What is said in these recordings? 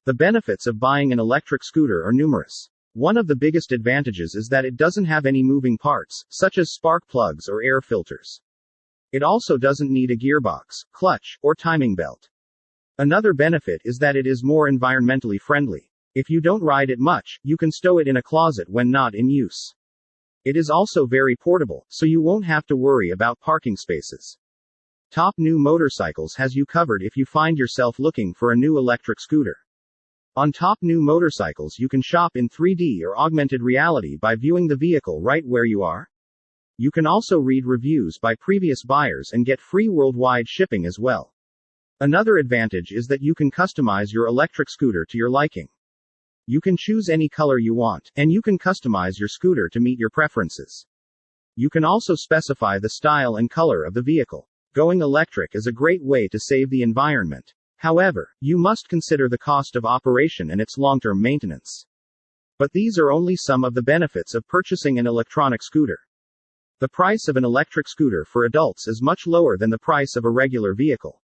The benefits of buying an electric scooter are numerous. One of the biggest advantages is that it doesn't have any moving parts, such as spark plugs or air filters. It also doesn't need a gearbox, clutch, or timing belt. Another benefit is that it is more environmentally friendly. If you don't ride it much, you can stow it in a closet when not in use. It is also very portable, so you won't have to worry about parking spaces. Top New Motorcycles has you covered if you find yourself looking for a new electric scooter. On Top New Motorcycles, you can shop in 3D or augmented reality by viewing the vehicle right where you are. You can also read reviews by previous buyers and get free worldwide shipping as well. Another advantage is that you can customize your electric scooter to your liking. You can choose any color you want, and you can customize your scooter to meet your preferences. You can also specify the style and color of the vehicle. Going electric is a great way to save the environment. However, you must consider the cost of operation and its long-term maintenance. But these are only some of the benefits of purchasing an electronic scooter. The price of an electric scooter for adults is much lower than the price of a regular vehicle.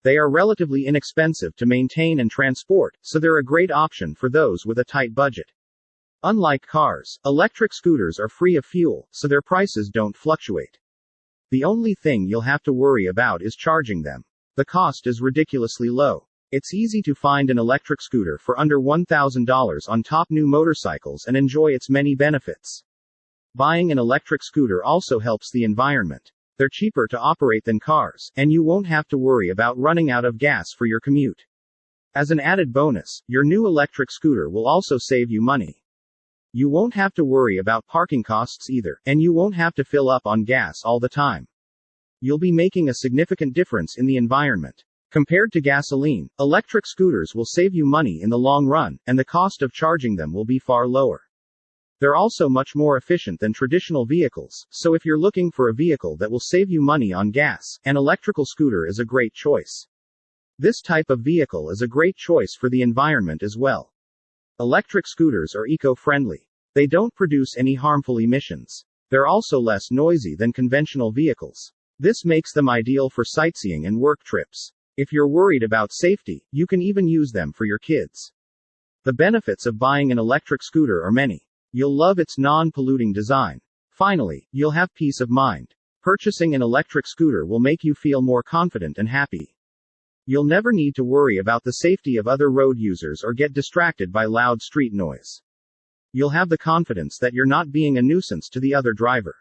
They are relatively inexpensive to maintain and transport, so they're a great option for those with a tight budget. Unlike cars, electric scooters are free of fuel, so their prices don't fluctuate. The only thing you'll have to worry about is charging them. The cost is ridiculously low. It's easy to find an electric scooter for under $1,000 on Top New Motorcycles and enjoy its many benefits. Buying an electric scooter also helps the environment. They're cheaper to operate than cars, and you won't have to worry about running out of gas for your commute. As an added bonus, your new electric scooter will also save you money. You won't have to worry about parking costs either, and you won't have to fill up on gas all the time. You'll be making a significant difference in the environment. Compared to gasoline, electric scooters will save you money in the long run, and the cost of charging them will be far lower. They're also much more efficient than traditional vehicles, so if you're looking for a vehicle that will save you money on gas, an electrical scooter is a great choice. This type of vehicle is a great choice for the environment as well. Electric scooters are eco-friendly. They don't produce any harmful emissions. They're also less noisy than conventional vehicles. This makes them ideal for sightseeing and work trips. If you're worried about safety, you can even use them for your kids. The benefits of buying an electric scooter are many. You'll love its non-polluting design. Finally, you'll have peace of mind. Purchasing an electric scooter will make you feel more confident and happy. You'll never need to worry about the safety of other road users or get distracted by loud street noise. You'll have the confidence that you're not being a nuisance to the other driver.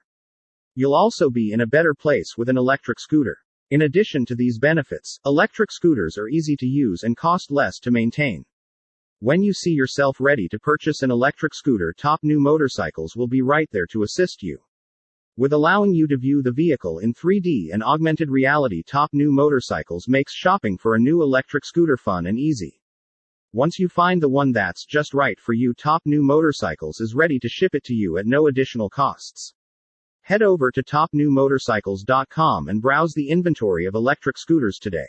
You'll also be in a better place with an electric scooter. In addition to these benefits, electric scooters are easy to use and cost less to maintain. When you see yourself ready to purchase an electric scooter, Top New Motorcycles will be right there to assist you. With allowing you to view the vehicle in 3D and augmented reality, Top New Motorcycles makes shopping for a new electric scooter fun and easy. Once you find the one that's just right for you, Top New Motorcycles is ready to ship it to you at no additional costs. Head over to topnewmotorcycles.com and browse the inventory of electric scooters today.